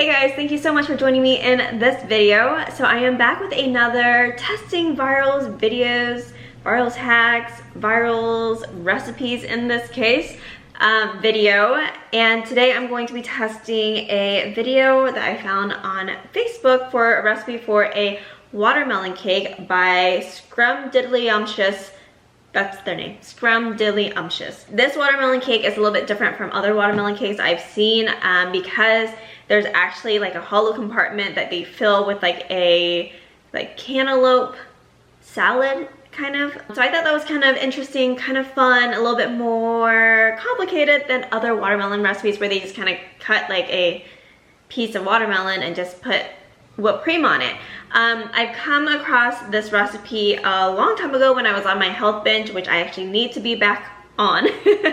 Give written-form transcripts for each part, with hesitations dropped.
Hey guys, thank you so much for joining me in this video. So I am back with another testing virals videos, virals hacks, virals recipes in this case video. And today I'm going to be testing a video that I found on Facebook for a recipe for a watermelon cake by Scrumdiddlyumptious. That's their name, Scrumdiddlyumptious. This watermelon cake is a little bit different from other watermelon cakes I've seen because there's actually like a hollow compartment that they fill with like a cantaloupe salad kind of. So I thought that was kind of interesting, kind of fun, a little bit more complicated than other watermelon recipes where they just kind of cut like a piece of watermelon and just put whipped cream on it. I've come across this recipe a long time ago when I was on my health binge, which I actually need to be back on.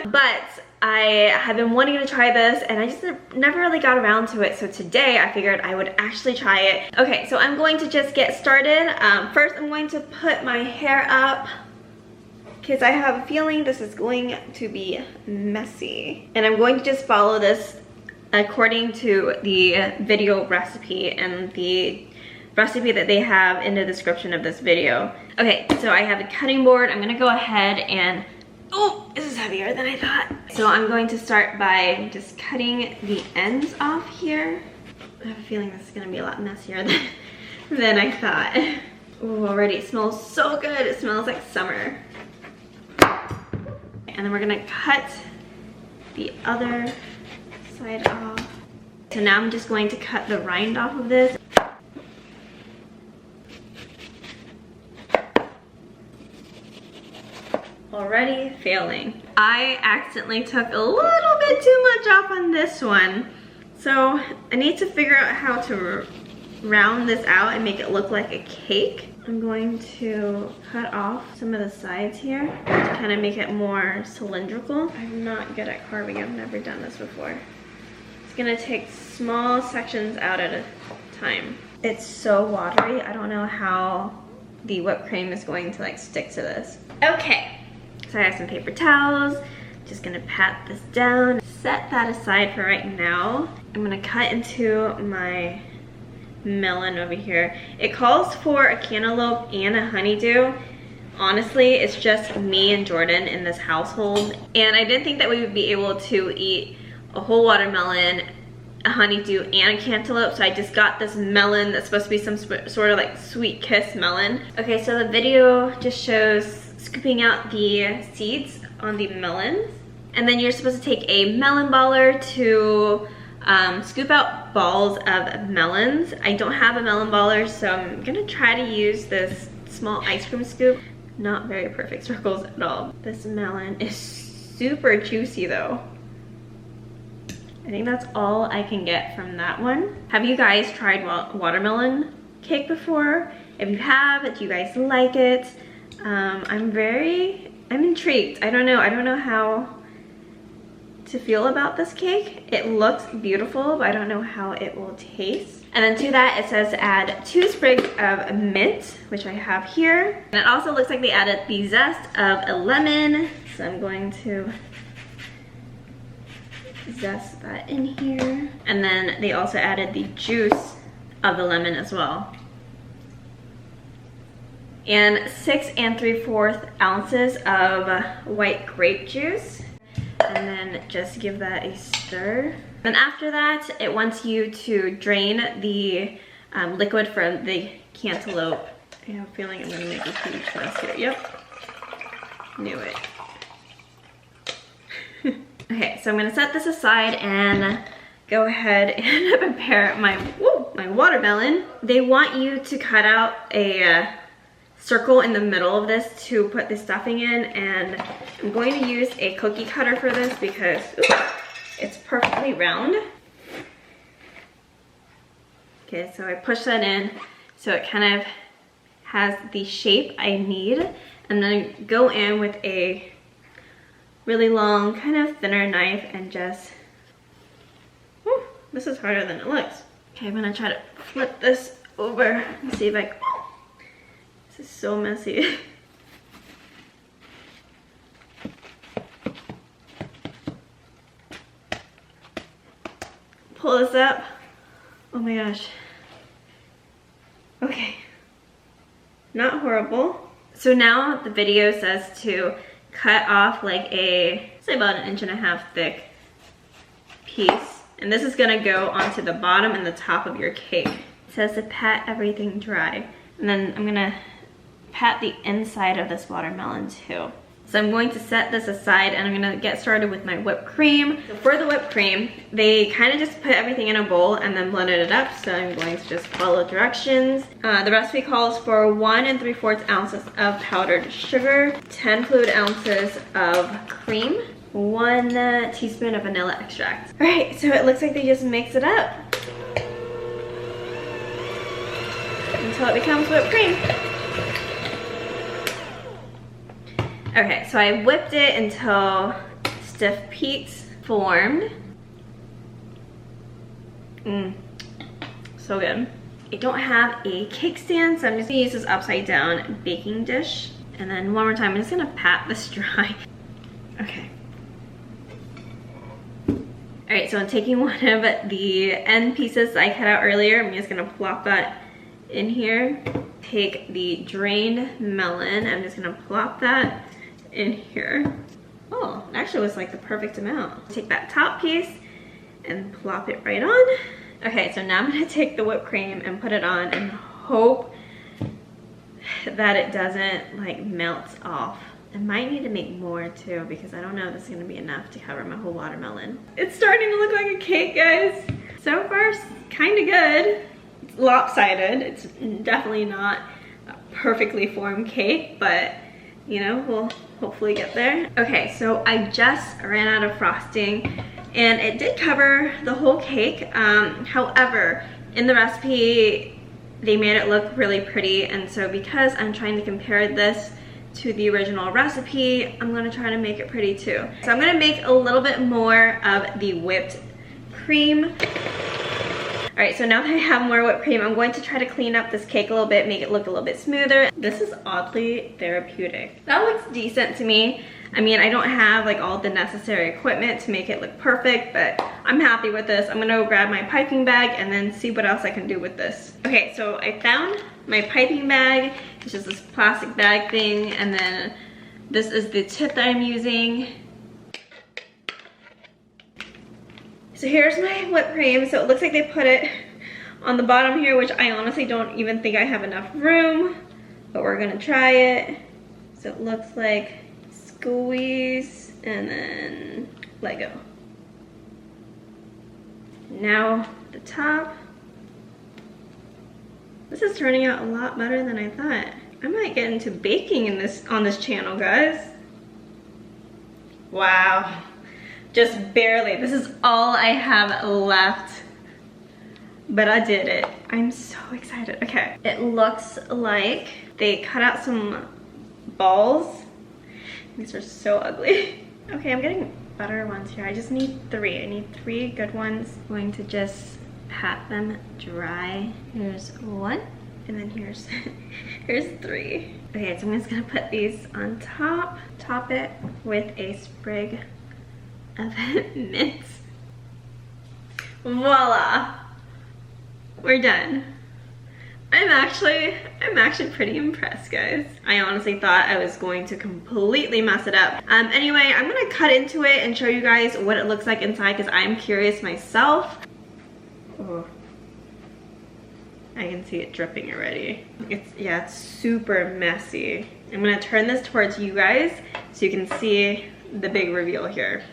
But I have been wanting to try this and I just never really got around to it. So today I figured I would actually try it. Okay, so I'm going to just get started. First I'm going to put my hair up because I have a feeling this is going to be messy. And I'm going to just follow this according to the video recipe and the recipe that they have in the description of this video. Okay, so I have a cutting board. I'm gonna go ahead and, oh, this is heavier than I thought. So I'm going to start by just cutting the ends off here. I have a feeling this is gonna be a lot messier than I thought. Ooh, already it smells so good. It smells like summer. And then we're gonna cut the other side off. So now I'm just going to cut the rind off of this. Already failing. I accidentally took a little bit too much off on this one. So I need to figure out how to round this out and make it look like a cake. I'm going to cut off some of the sides here to kind of make it more cylindrical. I'm not good at carving. I've never done this before. It's gonna take small sections out at a time. It's so watery. I don't know how the whipped cream is going to like stick to this. Okay. So I have some paper towels, just gonna pat this down, set that aside for right now. I'm gonna cut into my melon over here. It calls for a cantaloupe and a honeydew. Honestly, it's just me and Jordan in this household, and I didn't think that we would be able to eat a whole watermelon, a honeydew, and a cantaloupe, so I just got this melon that's supposed to be some sort of like sweet kiss melon. Okay, so the video just shows scooping out the seeds on the melons, and then you're supposed to take a melon baller to scoop out balls of melons. I don't have a melon baller, so I'm gonna try to use this small ice cream scoop. Not very perfect circles at all. This melon is super juicy though. I think that's all I can get from that one. Have you guys tried watermelon cake before? If you have, do you guys like it? I'm intrigued. I don't know how to feel about this cake. It looks beautiful, but I don't know how it will taste. And then to that, it says add 2 sprigs of mint, which I have here. And it also looks like they added the zest of a lemon. So I'm going to zest that in here. And then they also added the juice of the lemon as well. And 6 3/4 ounces of white grape juice. And then just give that a stir. Then after that, it wants you to drain the liquid from the cantaloupe. I have a feeling I'm gonna make a huge mess here. Yep, knew it. Okay, so I'm gonna set this aside and go ahead and prepare my watermelon. They want you to cut out a circle in the middle of this to put the stuffing in, and I'm going to use a cookie cutter for this because it's perfectly round. Okay, so I push that in so it kind of has the shape I need, and then go in with a really long, kind of thinner knife and just, this is harder than it looks. Okay, I'm gonna try to flip this over and see if I, this is so messy. Pull this up. Oh my gosh. Okay. Not horrible. So now the video says to cut off like say about 1.5 inches thick piece. And this is gonna go onto the bottom and the top of your cake. It says to pat everything dry. And then I'm gonna pat the inside of this watermelon too. So I'm going to set this aside and I'm gonna get started with my whipped cream. So for the whipped cream, they kind of just put everything in a bowl and then blended it up. So I'm going to just follow directions. The recipe calls for 1 3/4 ounces of powdered sugar, 10 fluid ounces of cream, 1 teaspoon of vanilla extract. All right, so it looks like they just mix it up until it becomes whipped cream. Okay, so I whipped it until stiff peaks formed. So good. I don't have a cake stand, so I'm just gonna use this upside down baking dish. And then one more time, I'm just gonna pat this dry. Okay. All right, so I'm taking one of the end pieces I cut out earlier. I'm just gonna plop that in here. Take the drained melon, I'm just gonna plop that in here. Oh, it actually was like the perfect amount. Take that top piece and plop it right on. Okay, so now I'm gonna take the whipped cream and put it on and hope that it doesn't like melt off. I might need to make more too because I don't know if this is gonna be enough to cover my whole watermelon. It's starting to look like a cake, guys. So far, kind of good. It's lopsided. It's definitely not a perfectly formed cake, but you know, we'll hopefully get there. Okay, so I just ran out of frosting and it did cover the whole cake. However, in the recipe, they made it look really pretty. And so because I'm trying to compare this to the original recipe, I'm gonna try to make it pretty too. So I'm gonna make a little bit more of the whipped cream. All right, so now that I have more whipped cream, I'm going to try to clean up this cake a little bit, make it look a little bit smoother. This is oddly therapeutic. That looks decent to me. I mean, I don't have like all the necessary equipment to make it look perfect, but I'm happy with this. I'm gonna go grab my piping bag and then see what else I can do with this. Okay, so I found my piping bag. It's just this plastic bag thing, and then this is the tip that I'm using. So here's my whipped cream. So it looks like they put it on the bottom here, which I honestly don't even think I have enough room, but we're gonna try it. So it looks like squeeze and then let go. Now the top. This is turning out a lot better than I thought. I might get into baking on this channel, guys. Wow. Just barely. This is all I have left. But I did it. I'm so excited. Okay. It looks like they cut out some balls. These are so ugly. Okay, I'm getting better ones here. I just need 3. I need 3 good ones. I'm going to just pat them dry. Here's 1. And then here's 3. Okay, so I'm just gonna put these on top. Top it with a sprig of mint. Voila, we're done. I'm actually pretty impressed, guys. I honestly thought I was going to completely mess it up. Anyway, I'm gonna cut into it and show you guys what it looks like inside because I'm curious myself. Oh, I can see it dripping already. It's super messy. I'm gonna turn this towards you guys so you can see the big reveal here.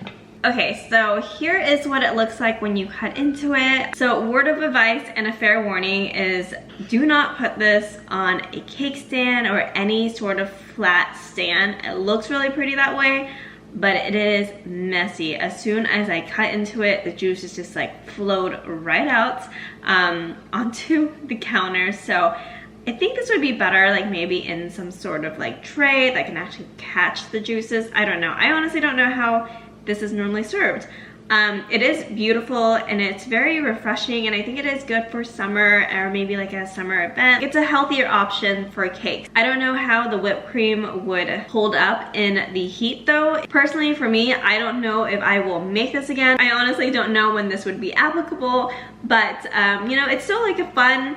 Okay, so here is what it looks like when you cut into it. So word of advice and a fair warning is do not put this on a cake stand or any sort of flat stand. It looks really pretty that way, but it is messy. As soon as I cut into it, the juices just like flowed right out onto the counter. So I think this would be better like maybe in some sort of like tray that can actually catch the juices. I don't know. I honestly don't know how this is normally served, It is beautiful and it's very refreshing, and I think it is good for summer or maybe like a summer event. It's a healthier option for cakes. I don't know how the whipped cream would hold up in the heat though. Personally for me, I don't know if I will make this again. I honestly don't know when this would be applicable, but you know, it's still like a fun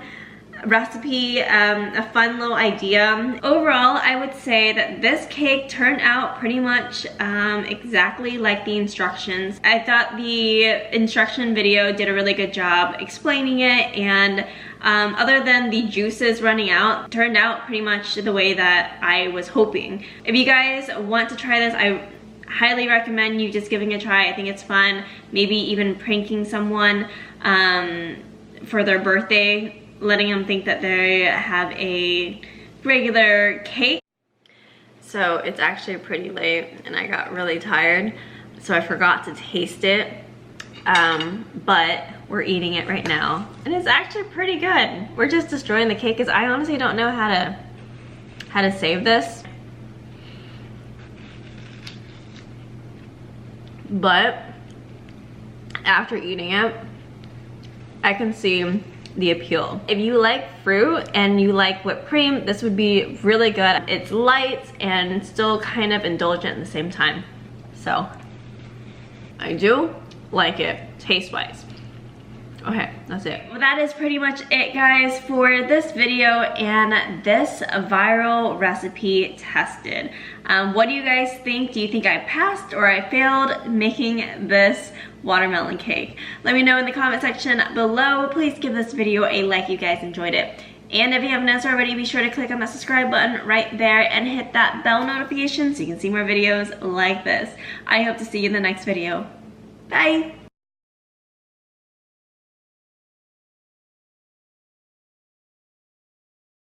recipe, a fun little idea. Overall, I would say that this cake turned out pretty much exactly like the instructions. I thought the instruction video did a really good job explaining it, and other than the juices running out, turned out pretty much the way that I was hoping. If you guys want to try this, I highly recommend you just giving it a try. I think it's fun. Maybe even pranking someone for their birthday, letting them think that they have a regular cake. So it's actually pretty late and I got really tired, so I forgot to taste it. But we're eating it right now and it's actually pretty good. We're just destroying the cake because I honestly don't know how to save this. But after eating it, I can see the appeal. If you like fruit and you like whipped cream, this would be really good. It's light and still kind of indulgent at the same time. So I do like it taste-wise. Okay, that's it. Well, that is pretty much it, guys, for this video and this viral recipe tested. What do you guys think? Do you think I passed or I failed making this watermelon cake? Let me know in the comment section below. Please give this video a like if you guys enjoyed it. And if you haven't done so already, be sure to click on the subscribe button right there and hit that bell notification so you can see more videos like this. I hope to see you in the next video. Bye!